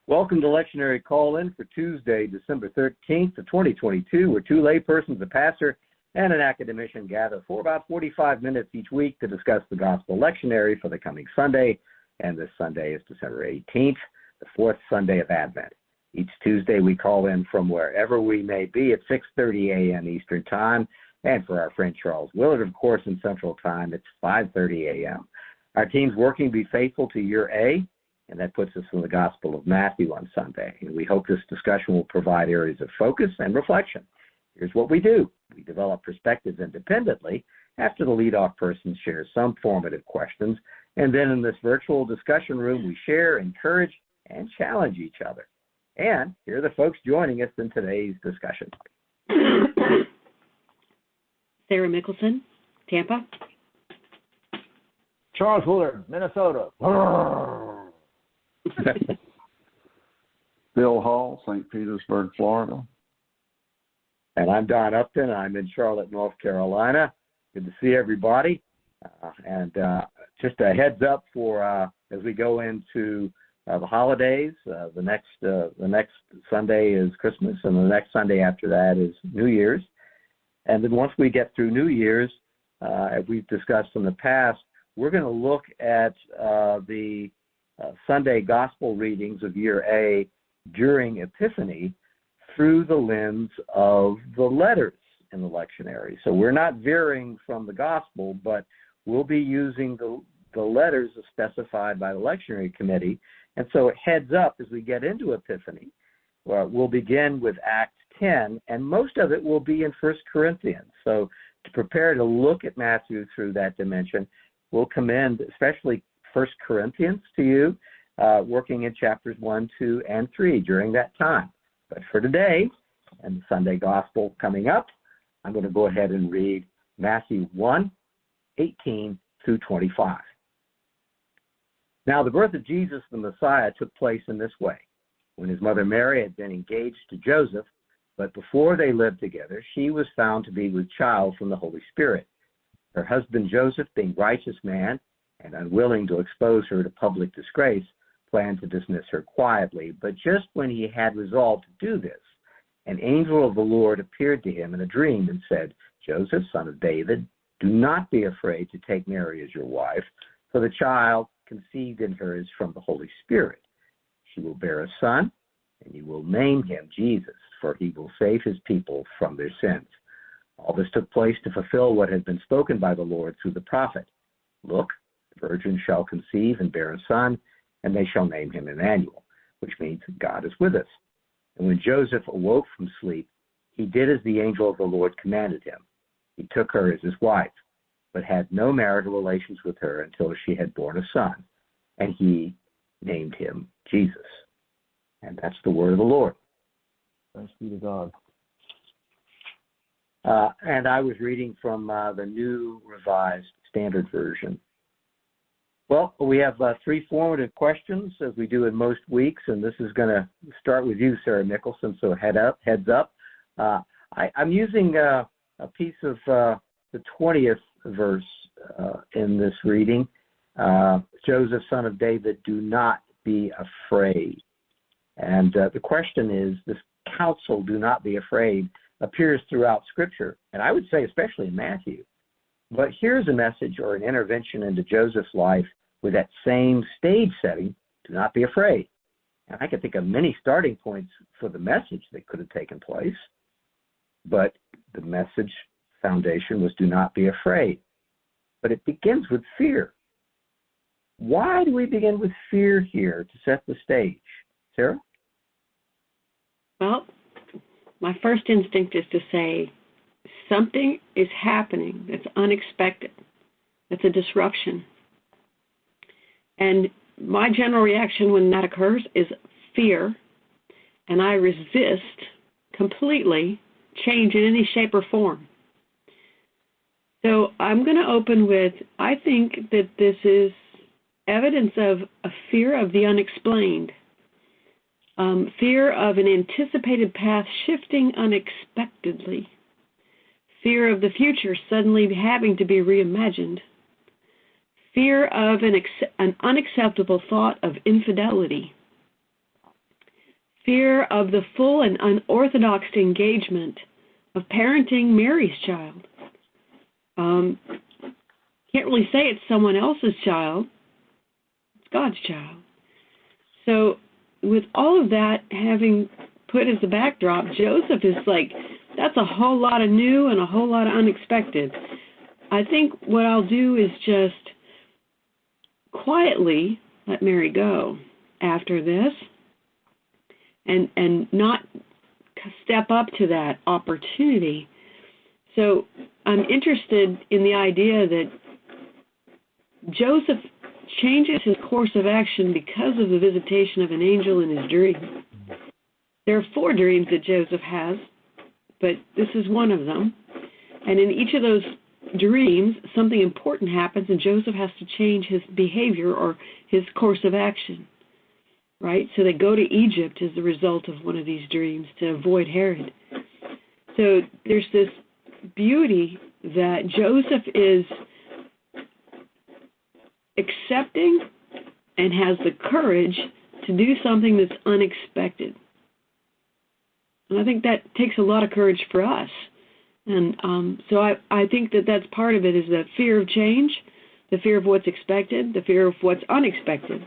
Welcome to Lectionary Call-In for Tuesday, December 13th of 2022, where two laypersons, a pastor, and an academician gather for about 45 minutes each week to discuss the Gospel Lectionary for the coming Sunday, and this Sunday is December 18th, the fourth Sunday of Advent. Each Tuesday we call in from wherever we may be at 6:30 a.m. Eastern Time, and for our friend Charles Willard, of course, in Central Time, it's 5:30 a.m. Our team's working to be faithful to Year A, and that puts us in the Gospel of Matthew on Sunday. And we hope this discussion will provide areas of focus and reflection. Here's what we do. We develop perspectives independently after the leadoff person shares some formative questions. And then in this virtual discussion room, we share, encourage, and challenge each other. And here are the folks joining us in today's discussion. Sarah Mickelson, Tampa. Charles Willard, Minnesota. Bill Hall, St. Petersburg, Florida. And I'm Don Upton. I'm in Charlotte, North Carolina. Good to see everybody. Just a heads up for as we go into the holidays. The next Sunday is Christmas, and the next Sunday after that is New Year's. And then once we get through New Year's, as we've discussed in the past, we're going to look at the Sunday Gospel readings of Year A during Epiphany through the lens of the letters in the lectionary. So we're not veering from the Gospel, but we'll be using the letters as specified by the lectionary committee. And so it heads up as we get into Epiphany. We'll begin with Acts 10, and most of it will be in 1 Corinthians. So to prepare to look at Matthew through that dimension, we'll commend especially 1 Corinthians to you, working in chapters 1, 2, and 3 during that time. But for today, and the Sunday Gospel coming up, I'm going to go ahead and read Matthew 1, 18 through 25. Now, the birth of Jesus the Messiah took place in this way. When his mother Mary had been engaged to Joseph, but before they lived together, she was found to be with child from the Holy Spirit. Her husband Joseph, being a righteous man and unwilling to expose her to public disgrace, planned to dismiss her quietly. But just when he had resolved to do this, an angel of the Lord appeared to him in a dream and said, "Joseph, son of David, do not be afraid to take Mary as your wife, for the child conceived in her is from the Holy Spirit. She will bear a son, and you will name him Jesus, for he will save his people from their sins." All this took place to fulfill what had been spoken by the Lord through the prophet. "Look, the virgin shall conceive and bear a son, and they shall name him Emmanuel," which means God is with us. And when Joseph awoke from sleep, he did as the angel of the Lord commanded him. He took her as his wife, but had no marital relations with her until she had borne a son, and he named him Jesus. And that's the word of the Lord. Thanks be to God. And I was reading from the New Revised Standard Version. Well, we have three formative questions, as we do in most weeks, and this is going to start with you, Sarah Mickelson, so heads up. I'm using a piece of the 20th verse in this reading. Joseph, son of David, do not be afraid. And the question is, this counsel, do not be afraid, appears throughout Scripture, and I would say especially in Matthew. But here's a message or an intervention into Joseph's life with that same stage setting, do not be afraid. And I can think of many starting points for the message that could have taken place, but the message foundation was do not be afraid. But it begins with fear. Why do we begin with fear here to set the stage? Sarah? Well, my first instinct is to say something is happening that's unexpected. That's a disruption. And my general reaction when that occurs is fear, and I resist completely change in any shape or form. So I'm going to open with, I think that this is evidence of a fear of the unexplained. Fear of an anticipated path shifting unexpectedly. Fear of the future suddenly having to be reimagined. Fear of an unacceptable thought of infidelity. fear of the full and unorthodox engagement of parenting Mary's child. Can't really say it's someone else's child. It's God's child. So with all of that having put as the backdrop, Joseph is like, that's a whole lot of new and a whole lot of unexpected. I think what I'll do is just quietly let Mary go after this and not step up to that opportunity. So I'm interested in the idea that Joseph changes his course of action because of the visitation of an angel in his dream. There are 4 dreams that Joseph has, but this is one of them. And in each of those dreams, something important happens, and Joseph has to change his behavior or his course of action, right? So they go to Egypt as the result of one of these dreams to avoid Herod. So there's this beauty that Joseph is accepting and has the courage to do something that's unexpected. And I think that takes a lot of courage for us. And so I think that that's part of it, is the fear of change, the fear of what's expected, the fear of what's unexpected.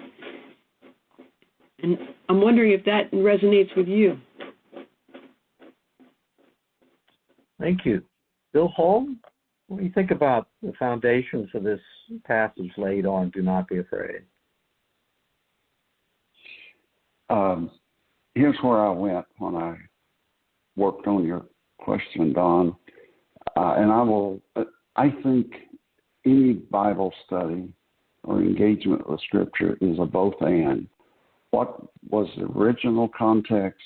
And I'm wondering if that resonates with you. Thank you. Bill Holm, what do you think about the foundations of this passage laid on Do Not Be Afraid? Here's where I went when I worked on your question, Don. I think any Bible study or engagement with Scripture is a both and. What was the original context,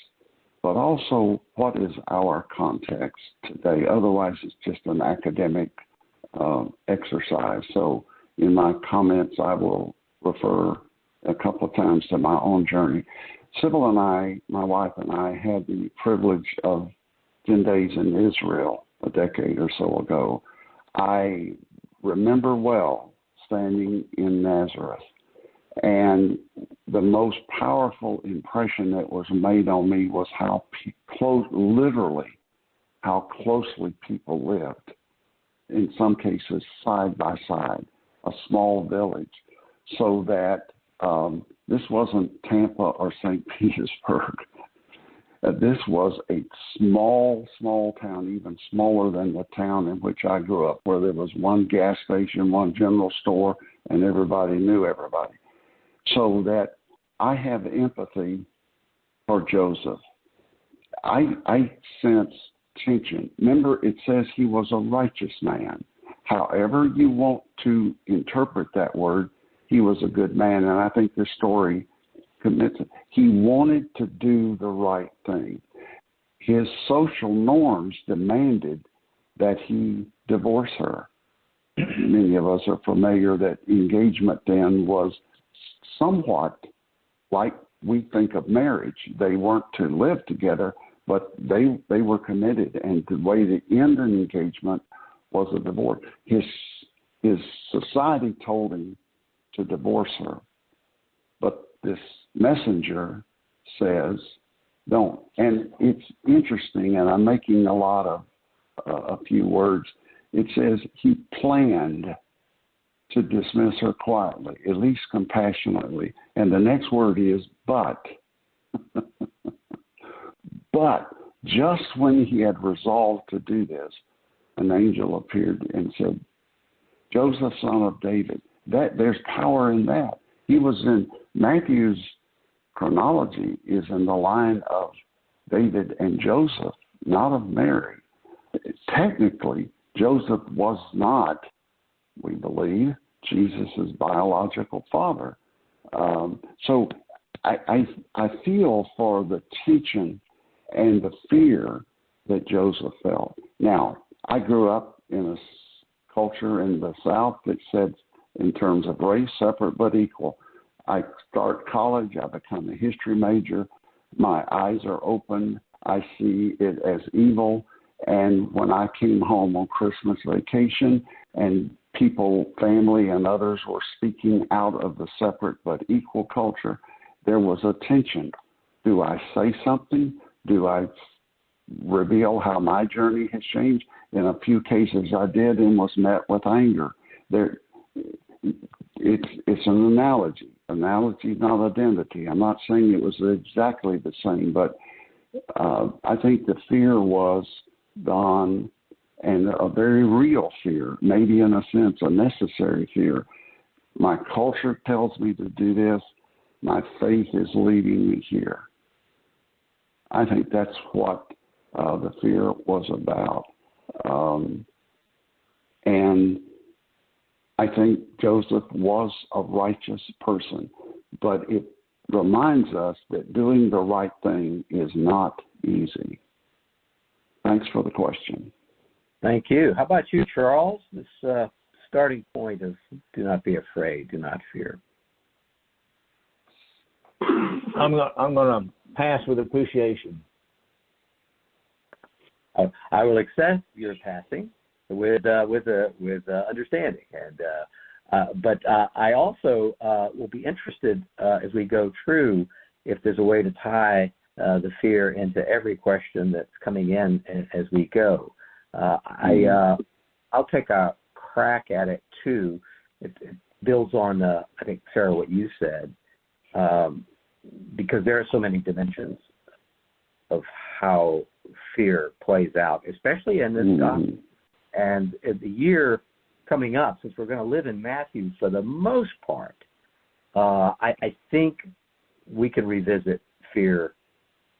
but also what is our context today? Otherwise, it's just an academic exercise. So in my comments, I will refer a couple of times to my own journey. Sybil and I, my wife and I, had the privilege of 10 days in Israel a decade or so ago. I remember well standing in Nazareth, and the most powerful impression that was made on me was how literally how closely people lived, in some cases side by side, a small village, so that this wasn't Tampa or St. Petersburg. This was a small town, even smaller than the town in which I grew up, where there was one gas station, one general store, and everybody knew everybody. So that I have empathy for Joseph. I sense tension. Remember, it says he was a righteous man. However you want to interpret that word, he was a good man, and I think this story commits it. He wanted to do the right thing. His social norms demanded that he divorce her. Many of us are familiar that engagement then was somewhat like we think of marriage. They weren't to live together, but they were committed, and the way to end an engagement was a divorce. His society told him to divorce her, but this messenger says don't. And it's interesting, and I'm making a lot of a few words. It says he planned to dismiss her quietly, at least compassionately. And the next word is but. But just when he had resolved to do this, an angel appeared and said, Joseph, son of David. That there's power in that. He was in Matthew's chronology is in the line of David and Joseph, not of Mary. Technically, Joseph was not, we believe, Jesus' biological father. So I feel for the tension and the fear that Joseph felt. Now, I grew up in a culture in the South that said, in terms of race, separate but equal. I start college, I become a history major, my eyes are open, I see it as evil, and when I came home on Christmas vacation and people, family and others were speaking out of the separate but equal culture, there was a tension. Do I say something? Do I reveal how my journey has changed? In a few cases I did and was met with anger. It's an analogy. Analogy, not identity. I'm not saying it was exactly the same, but I think the fear was gone, and a very real fear, maybe in a sense a necessary fear. My culture tells me to do this. My faith is leading me here. I think that's what the fear was about. And I think Joseph was a righteous person, but it reminds us that doing the right thing is not easy. Thanks for the question. Thank you. How about you, Charles? This starting point of do not be afraid, do not fear. I'm going to pass with appreciation. I will accept your passing with understanding, but I also will be interested as we go through if there's a way to tie the fear into every question that's coming in as we go. I'll take a crack at it too. It builds on I think, Sarah, what you said, because there are so many dimensions of how fear plays out, especially in this gospel. And in the year coming up, since we're going to live in Matthew for the most part, I think we can revisit fear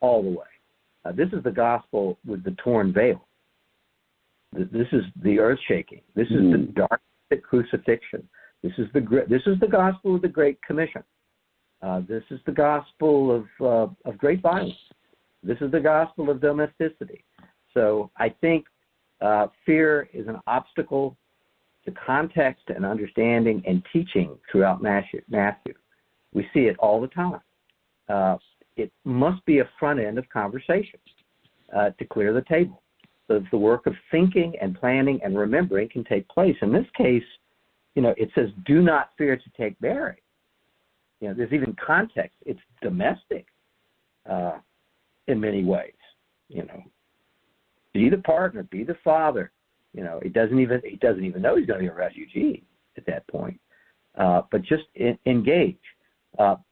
all the way. This is the gospel with the torn veil. This is the earth shaking. This is the dark crucifixion. This is the gospel of the Great Commission. This is the gospel of great violence. This is the gospel of domesticity. So I think fear is an obstacle to context and understanding and teaching throughout Matthew. We see it all the time. It must be a front end of conversation to clear the table, so that the work of thinking and planning and remembering can take place. In this case, it says, do not fear to take Mary. There's even context. It's domestic in many ways. Be the partner, be the father. He doesn't even know he's going to be a refugee at that point. But just engage.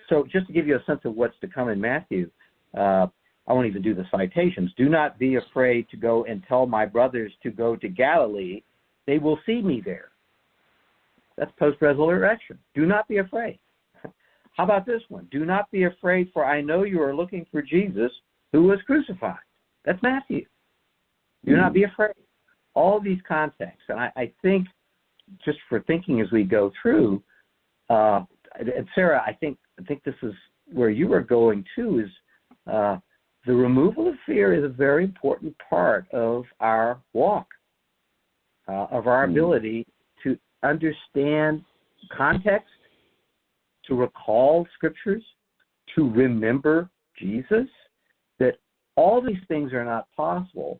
So just to give you a sense of what's to come in Matthew, I won't even do the citations. Do not be afraid to go and tell my brothers to go to Galilee. They will see me there. That's post-resurrection. Do not be afraid. How about this one? Do not be afraid, for I know you are looking for Jesus who was crucified. That's Matthew. Do not be afraid. All these contexts. And I think, just for thinking as we go through, and Sarah, I think this is where you were going too, is the removal of fear is a very important part of our walk, of our ability to understand context, to recall scriptures, to remember Jesus, that all these things are not possible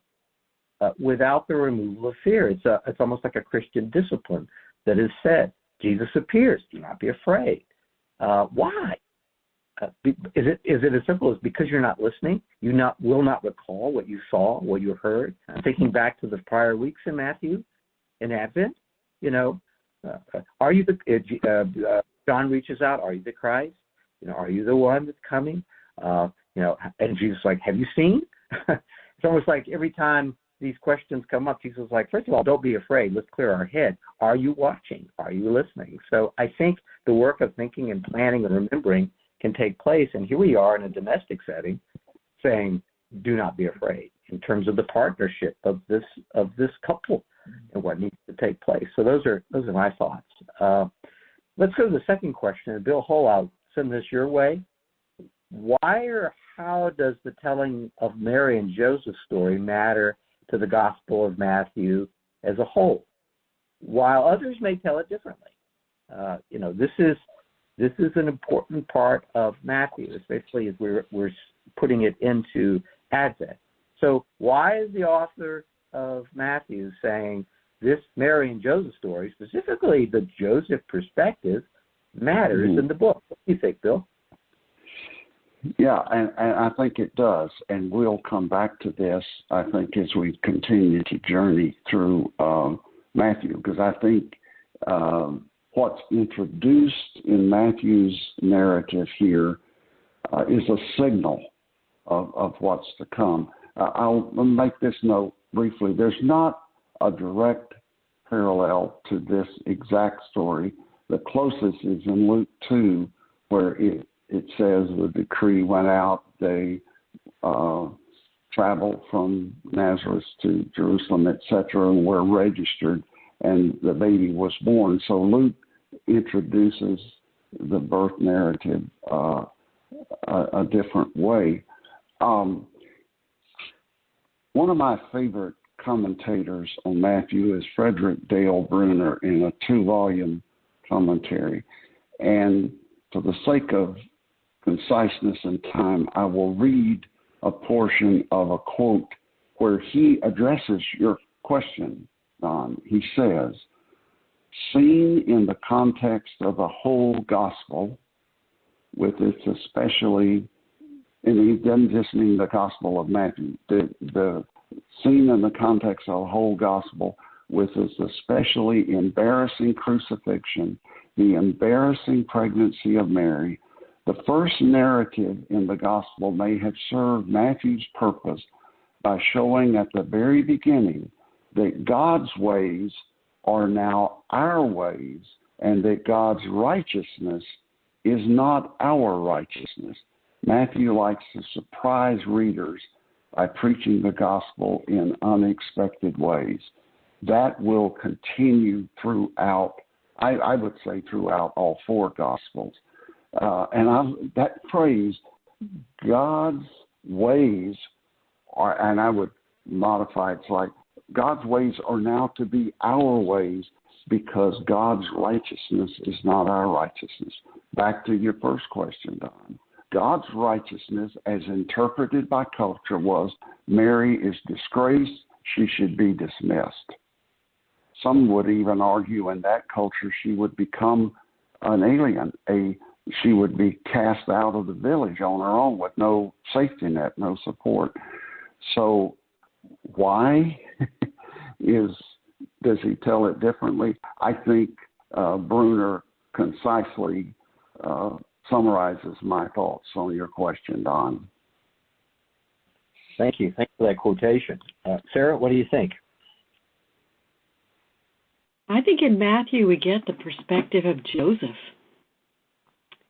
without the removal of fear. It's almost like a Christian discipline that is said. Jesus appears. Do not be afraid. Why? Is it as simple as because you're not listening? You will not recall what you saw, what you heard? Thinking back to the prior weeks in Matthew, in Advent, are you the John reaches out? Are you the Christ? Are you the one that's coming? And Jesus is like, have you seen? It's almost like every time these questions come up, Jesus is like, first of all, don't be afraid. Let's clear our head. Are you watching? Are you listening? So I think the work of thinking and planning and remembering can take place. And here we are in a domestic setting saying, do not be afraid in terms of the partnership of this couple and what needs to take place. So those are my thoughts. Let's go to the second question. And Bill Hull, I'll send this your way. Why or how does the telling of Mary and Joseph's story matter to the Gospel of Matthew as a whole, while others may tell it differently? This is an important part of Matthew, especially as we're putting it into Advent. So why is the author of Matthew saying this Mary and Joseph story, specifically the Joseph perspective, matters in the book? What do you think, Bill? Yeah, and I think it does. And we'll come back to this, I think, as we continue to journey through Matthew, because I think what's introduced in Matthew's narrative here is a signal of what's to come. I'll make this note briefly. There's not a direct parallel to this exact story. The closest is in Luke 2, where it says the decree went out. They traveled from Nazareth to Jerusalem, etc., and were registered, and the baby was born. So Luke introduces the birth narrative a different way. One of my favorite commentators on Matthew is Frederick Dale Bruner in a 2-volume commentary. And for the sake of conciseness and time, I will read a portion of a quote where he addresses your question, Don. He says, "Seen in the context of the whole gospel, with its especially," and he doesn't just mean the Gospel of Matthew, the seen in the context of the whole gospel, with its especially embarrassing crucifixion, the embarrassing pregnancy of Mary, the first narrative in the gospel may have served Matthew's purpose by showing at the very beginning that God's ways are now our ways, and that God's righteousness is not our righteousness. Matthew likes to surprise readers by preaching the gospel in unexpected ways. That will continue throughout, I would say throughout all 4 gospels. That phrase, God's ways are, and I would modify it, it's like God's ways are now to be our ways because God's righteousness is not our righteousness. Back to your first question, Don. God's righteousness, as interpreted by culture, was Mary is disgraced, she should be dismissed. Some would even argue in that culture she would become an alien, she would be cast out of the village on her own with no safety net, no support. So why does he tell it differently? I think Bruner concisely summarizes my thoughts on your question, Don. Thank you. Thank you for that quotation. Sarah, what do you think? I think in Matthew we get the perspective of Joseph.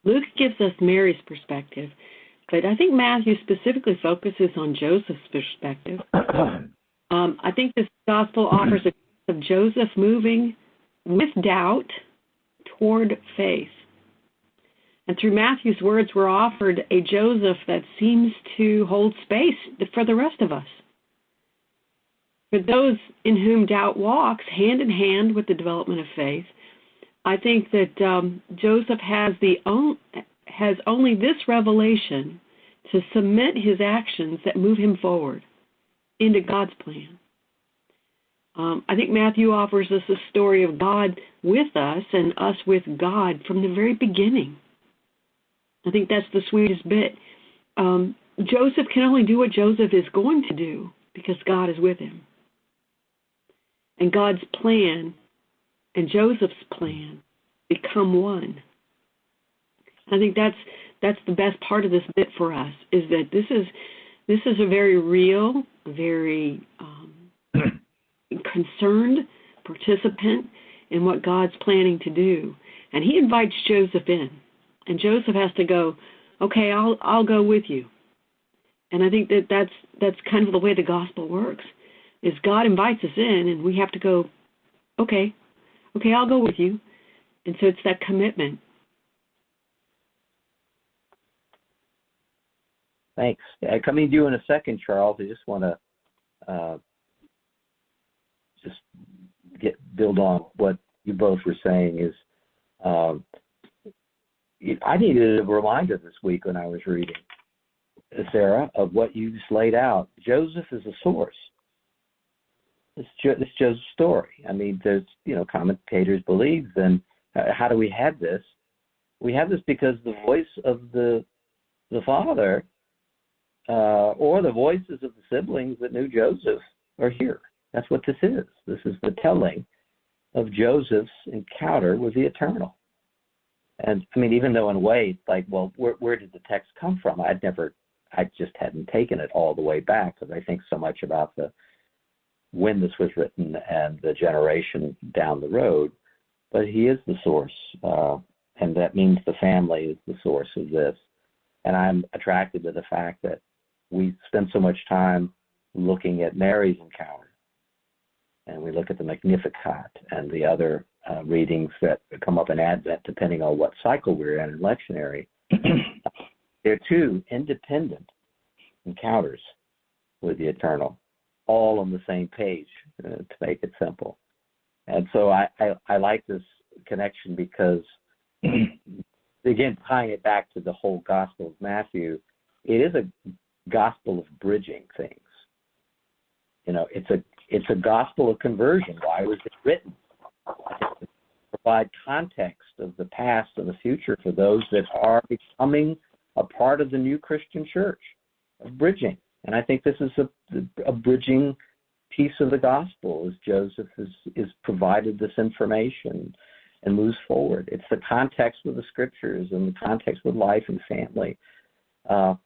Luke gives us Mary's perspective, but I think Matthew specifically focuses on Joseph's perspective. I think this gospel offers a of Joseph moving with doubt toward faith. And through Matthew's words, we're offered a Joseph that seems to hold space for the rest of us. For those in whom doubt walks hand in hand with the development of faith, I think that Joseph has only this revelation to submit his actions that move him forward into God's plan. I think Matthew offers us a story of God with us and us with God from the very beginning. I think that's the sweetest bit. Joseph can only do what Joseph is going to do because God is with him. And God's plan and Joseph's plan become one. I think that's the best part of this bit for us, is that this is a very real, very concerned participant in what God's planning to do. And he invites Joseph in. And Joseph has to go, okay, I'll go with you. And I think that's kind of the way the gospel works, is God invites us in and we have to go, okay, I'll go with you. And so it's that commitment. Thanks. Coming to you in a second, Charles, I just want to build on what you both were saying. Is I needed a reminder this week when I was reading, Sarah, of what you just laid out. Joseph is a source. It's Joseph's story. I mean, there's, commentators believe, then how do we have this? We have this because the voice of the the father or the voices of the siblings that knew Joseph are here. That's what this is. This is the telling of Joseph's encounter with the Eternal. And I mean, even though in a way, it's like, well, where did the text come from? I just hadn't taken it all the way back, because I think so much about when this was written and the generation down the road. But he is the source, and that means the family is the source of this. And I'm attracted to the fact that we spend so much time looking at Mary's encounter, and we look at the Magnificat and the other readings that come up in Advent, depending on what cycle we're in lectionary. They're two independent encounters with the Eternal, all on the same page, to make it simple. And so I like this connection because, again, tying it back to the whole Gospel of Matthew, it is a gospel of bridging things. You know, it's a gospel of conversion. Why was it written? To provide context of the past and the future for those that are becoming a part of the new Christian church, of bridging. And I think this is a bridging piece of the gospel, as Joseph is provided this information and moves forward. It's the context with the scriptures and the context with life and family.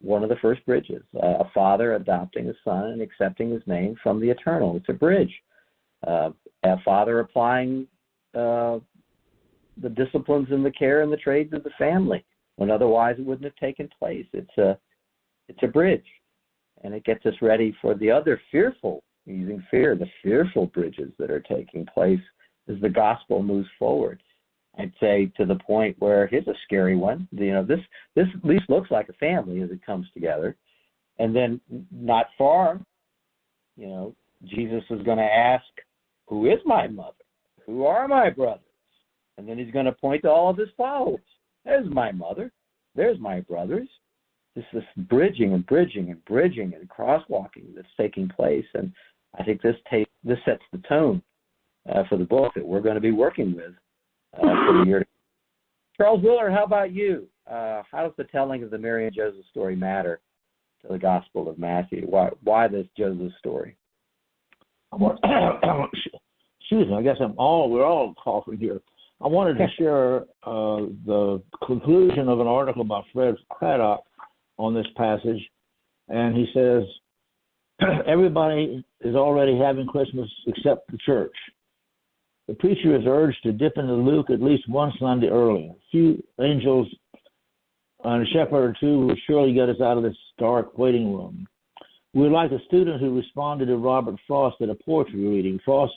One of the first bridges, a father adopting a son and accepting his name from the Eternal. It's a bridge. A father applying the disciplines and the care and the trades of the family when otherwise it wouldn't have taken place. It's a bridge, and it gets us ready for the other fearful, using fear, the fearful bridges that are taking place as the gospel moves forward. I'd say to the point where here's a scary one. You know, this at least looks like a family as it comes together, and then not far, you know, Jesus is going to ask, "Who is my mother? Who are my brothers?" And then he's going to point to all of his followers. There's my mother. There's my brothers. This bridging and bridging and bridging and crosswalking that's taking place. And I think this sets the tone for the book that we're going to be working with for the year to come. Charles Willard, how about you? How does the telling of the Mary and Joseph story matter to the Gospel of Matthew? Why this Joseph story? Excuse me, I guess we're all coughing here. I wanted to share the conclusion of an article by Fred Craddock on this passage, and he says, everybody is already having Christmas except the church. The preacher is urged to dip into Luke at least one Sunday early. A few angels and a shepherd or two will surely get us out of this dark waiting room. We're like a student who responded to Robert Frost at a poetry reading. Frost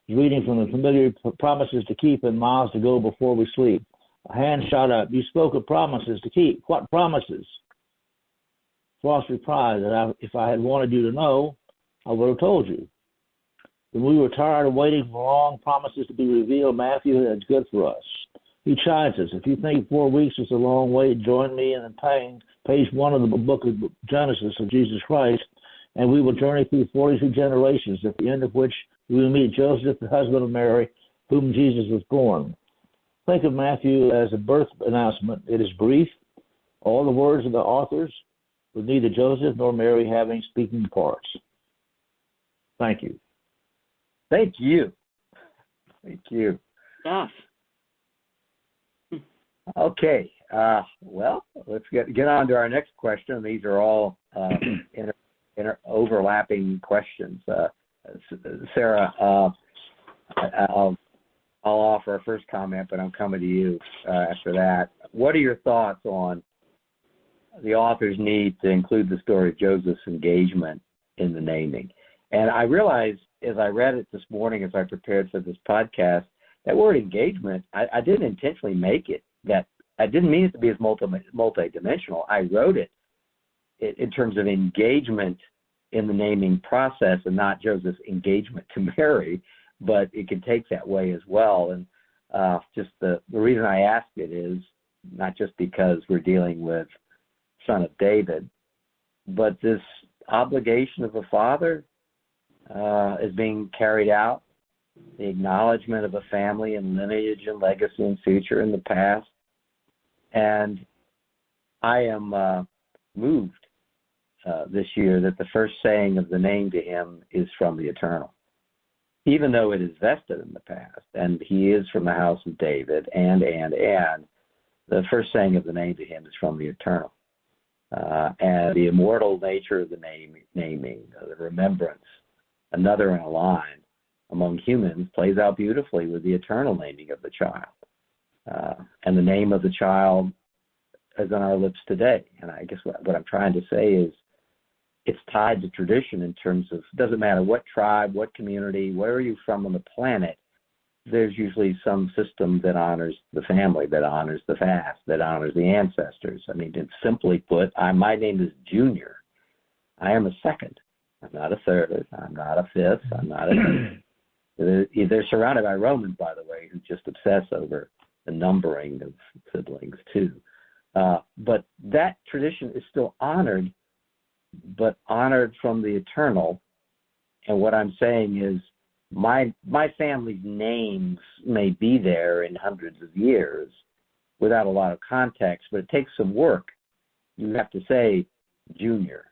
is reading from the familiar promises to keep and miles to go before we sleep. A hand shot up. You spoke of promises to keep. What promises? Frost replied that if I had wanted you to know, I would have told you. When we were tired of waiting for long promises to be revealed, Matthew had good for us. He chides us. If you think 4 weeks is a long wait, join me in page 1 of the book of Genesis of Jesus Christ, and we will journey through 42 generations, at the end of which we will meet Joseph, the husband of Mary, whom Jesus was born. Think of Matthew as a birth announcement. It is brief. All the words of the authors, with neither Joseph nor Mary having speaking parts. Thank you. Thank you. Thank you. Stuff. Okay. Well, let's get on to our next question. These are all overlapping questions. Sarah, I'll offer a first comment, but I'm coming to you after that. What are your thoughts on the author's need to include the story of Joseph's engagement in the naming? And I realized as I read it this morning, as I prepared for this podcast, that word engagement, I didn't intentionally make it that. I didn't mean it to be as multidimensional. I wrote it in terms of engagement in the naming process and not Joseph's engagement to Mary, but it can take that way as well. And just the reason I asked it is not just because we're dealing with son of David, but this obligation of a father is being carried out, the acknowledgement of a family and lineage and legacy and future in the past. And I am moved this year that the first saying of the name to him is from the eternal, even though it is vested in the past, and he is from the house of David, and the first saying of the name to him is from the eternal. And the immortal nature of the naming, the remembrance, another in a line among humans, plays out beautifully with the eternal naming of the child. And the name of the child is on our lips today. And I guess what I'm trying to say is it's tied to tradition in terms of, it doesn't matter what tribe, what community, where are you from on the planet, there's usually some system that honors the family, that honors the past, that honors the ancestors. I mean, it's simply put, my name is Junior. I am a second. I'm not a third. I'm not a fifth. I'm not a... They're surrounded by Romans, by the way, who just obsess over the numbering of siblings, too. But that tradition is still honored, but honored from the eternal. And what I'm saying is my family's names may be there in hundreds of years without a lot of context, but it takes some work. You have to say Junior.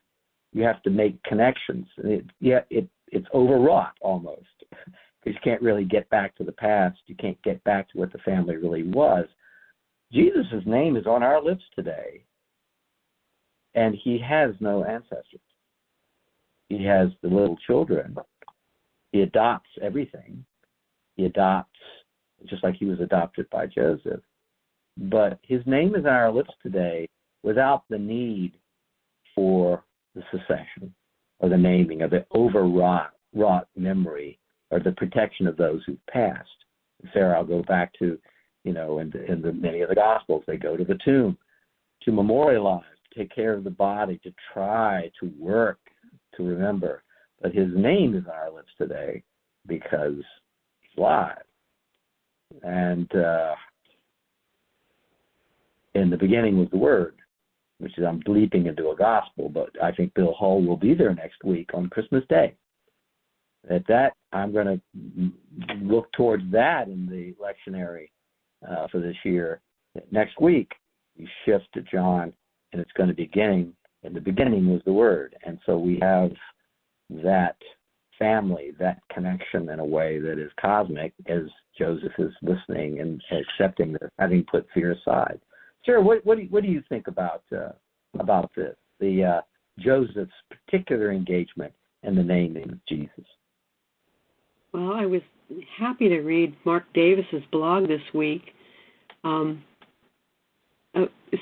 You have to make connections. It's overwrought almost because you can't really get back to the past. You can't get back to what the family really was. Jesus' name is on our lips today, and he has no ancestors. He has the little children. He adopts everything. He adopts just like he was adopted by Joseph. But his name is on our lips today without the need for the succession or the naming or the overwrought memory or the protection of those who've passed. Sarah, I'll go back to, in the many of the Gospels, they go to the tomb to memorialize, to take care of the body, to try to work, to remember. But his name is on our lips today because he's alive. And in the beginning was the Word, which is, I'm bleeping into a gospel, but I think Bill Hull will be there next week on Christmas Day. At that, I'm going to look towards that in the lectionary for this year. Next week, we shift to John, and it's going to begin. In the beginning was the Word. And so we have that family, that connection in a way that is cosmic as Joseph is listening and accepting that, having put fear aside. Sarah, what do you think about this? The Joseph's particular engagement and the naming of Jesus. Well, I was happy to read Mark Davis's blog this week,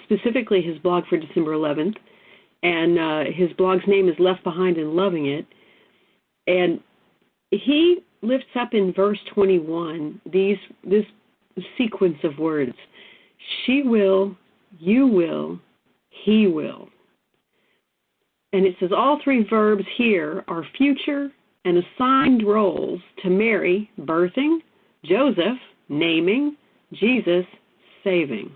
specifically his blog for December 11th, and his blog's name is Left Behind and Loving It, and he lifts up in verse 21 this sequence of words: she will, you will, he will. And it says all three verbs here are future and assigned roles to Mary, birthing, Joseph, naming, Jesus, saving.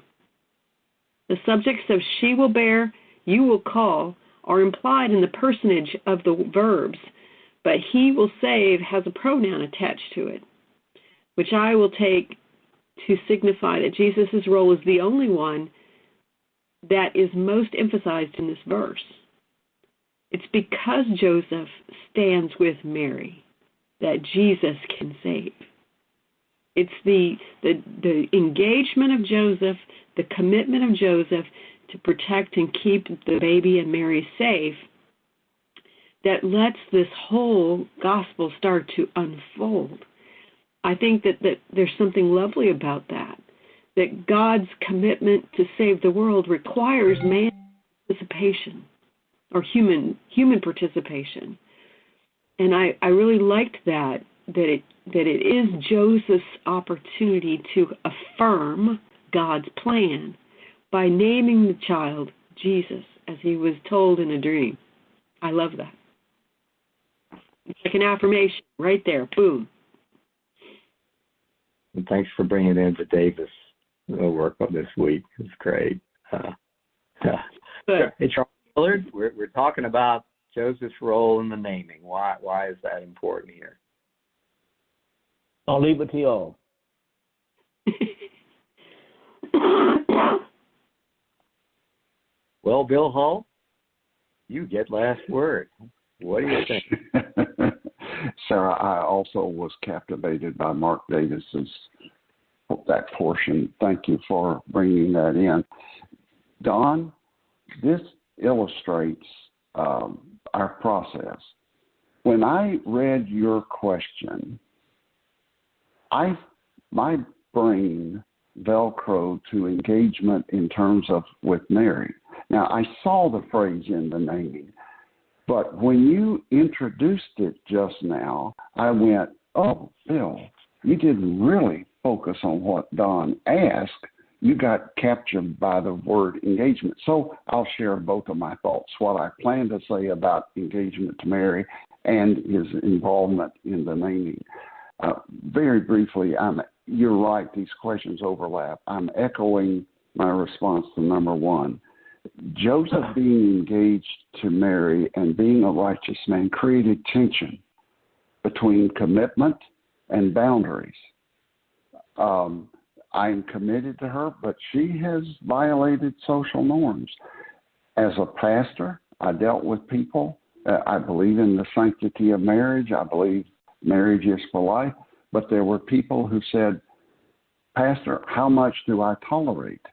The subjects of she will bear, you will call are implied in the personage of the verbs, but he will save has a pronoun attached to it, which I will take to signify that Jesus' role is the only one that is most emphasized in this verse. It's because Joseph stands with Mary that Jesus can save. It's the engagement of Joseph, the commitment of Joseph to protect and keep the baby and Mary safe that lets this whole gospel start to unfold. I think that there's something lovely about that God's commitment to save the world requires man's participation or human participation. And I really liked that it is Joseph's opportunity to affirm God's plan by naming the child Jesus, as he was told in a dream. I love that. It's like an affirmation right there. Boom. And thanks for bringing in the Davis work on this week. It's great. Hey, Charles Willard, we're talking about Joseph's role in the naming. Why is that important here? I'll leave it to y'all. Well, Bill Hull, you get last word. What do you think? Sarah, I also was captivated by Mark Davis's that portion. Thank you for bringing that in. Don, this illustrates our process. When I read your question, my brain velcroed to engagement in terms of with Mary. Now, I saw the phrase in the naming, but when you introduced it just now, I went, oh, Phil, you didn't really focus on what Don asked. You got captured by the word engagement. So I'll share both of my thoughts, what I plan to say about engagement to Mary and his involvement in the naming. Very briefly, you're right, these questions overlap. I'm echoing my response to number one. Joseph being engaged to Mary and being a righteous man created tension between commitment and boundaries. I'm committed to her, but she has violated social norms. As a pastor, I dealt with people. I believe in the sanctity of marriage. I believe marriage is for life. But there were people who said, Pastor, how much do I tolerate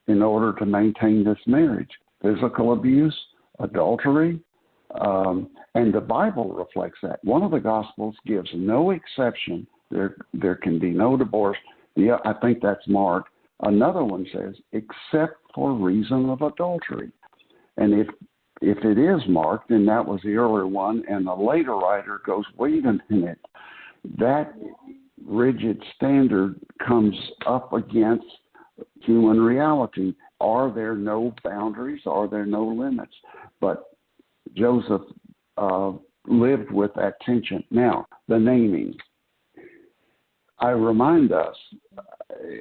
in order to maintain this marriage? Physical abuse, adultery, and the Bible reflects that. One of the Gospels gives no exception. There can be no divorce. Yeah, I think that's Mark. Another one says, except for reason of adultery. And if it is Mark, then that was the earlier one, and the later writer goes, wait a minute. That rigid standard comes up against human reality. Are there no boundaries? Are there no limits? But Joseph lived with that tension. Now, the naming. I remind us,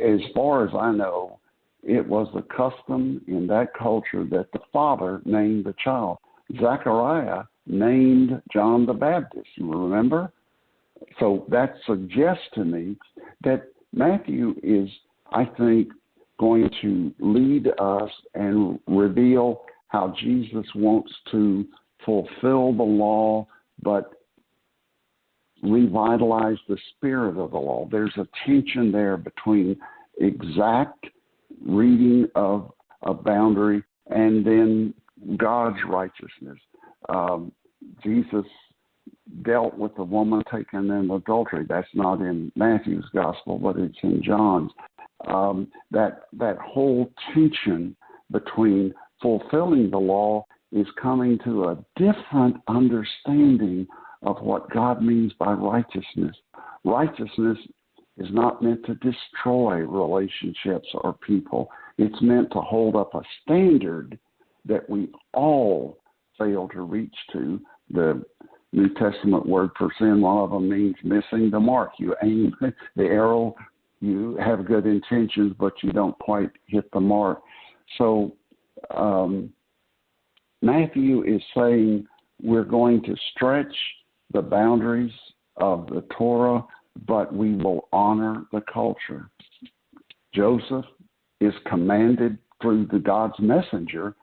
as far as I know, it was the custom in that culture that the father named the child. Zechariah named John the Baptist, you remember? So that suggests to me that Matthew is, I think, going to lead us and reveal how Jesus wants to fulfill the law, but revitalize the spirit of the law. There's a tension there between exact reading of a boundary and then God's righteousness. Jesus dealt with the woman taken in adultery. That's not in Matthew's gospel, but it's in John's. That whole tension between fulfilling the law is coming to a different understanding of what God means by righteousness. Righteousness is not meant to destroy relationships or people. It's meant to hold up a standard that we all fail to reach to. The New Testament word for sin, one of them means missing the mark. You aim the arrow, you have good intentions, but you don't quite hit the mark. So Matthew is saying we're going to stretch the boundaries of the Torah, but we will honor the culture. Joseph is commanded through the God's messenger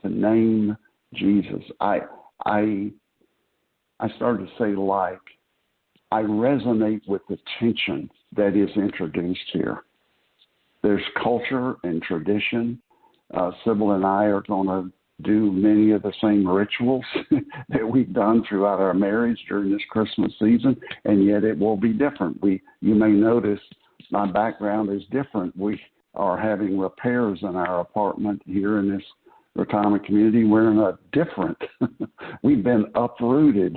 to name Jesus. I started to say I resonate with the tension that is introduced here. There's culture and tradition. Sybil and I are going to do many of the same rituals that we've done throughout our marriage during this Christmas season, and yet it will be different. You may notice my background is different. We are having repairs in our apartment here in this retirement community. We're in a different, we've been uprooted,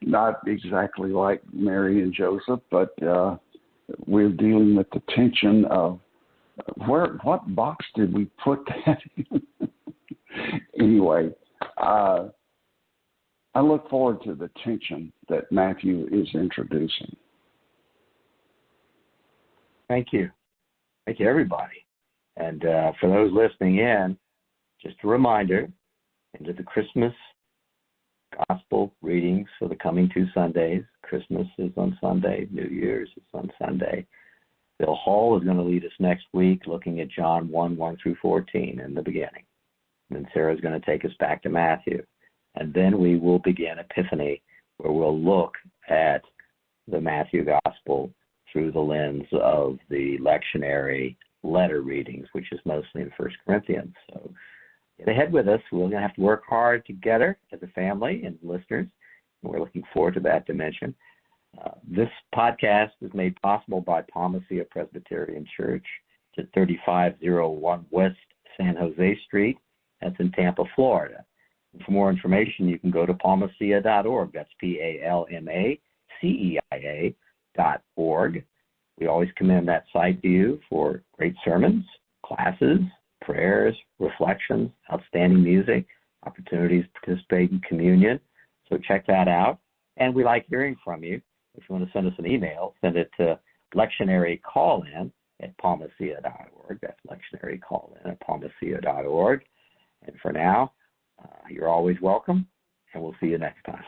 not exactly like Mary and Joseph, but we're dealing with the tension of what box did we put that in? Anyway, I look forward to the tension that Matthew is introducing. Thank you. Thank you, everybody. And for those listening in, just a reminder, into the Christmas gospel readings for the coming 2 Sundays. Christmas is on Sunday. New Year's is on Sunday. Bill Hall is going to lead us next week looking at John 1:1 through 14 in the beginning. And then Sarah's going to take us back to Matthew. And then we will begin Epiphany, where we'll look at the Matthew Gospel through the lens of the lectionary letter readings, which is mostly in 1 Corinthians. So get ahead with us. We're going to have to work hard together as a family and listeners. And we're looking forward to that dimension. This podcast is made possible by Palmacia Presbyterian Church. It's at 3501 West San Jose Street. That's in Tampa, Florida. And for more information, you can go to palmacia.org. That's PALMACEIA.org. We always commend that site to you for great sermons, classes, prayers, reflections, outstanding music, opportunities to participate in communion. So check that out. And we like hearing from you. If you want to send us an email, send it to lectionarycallin@palmacia.org. That's lectionarycallin@palmacia.org. And for now, you're always welcome, and we'll see you next time.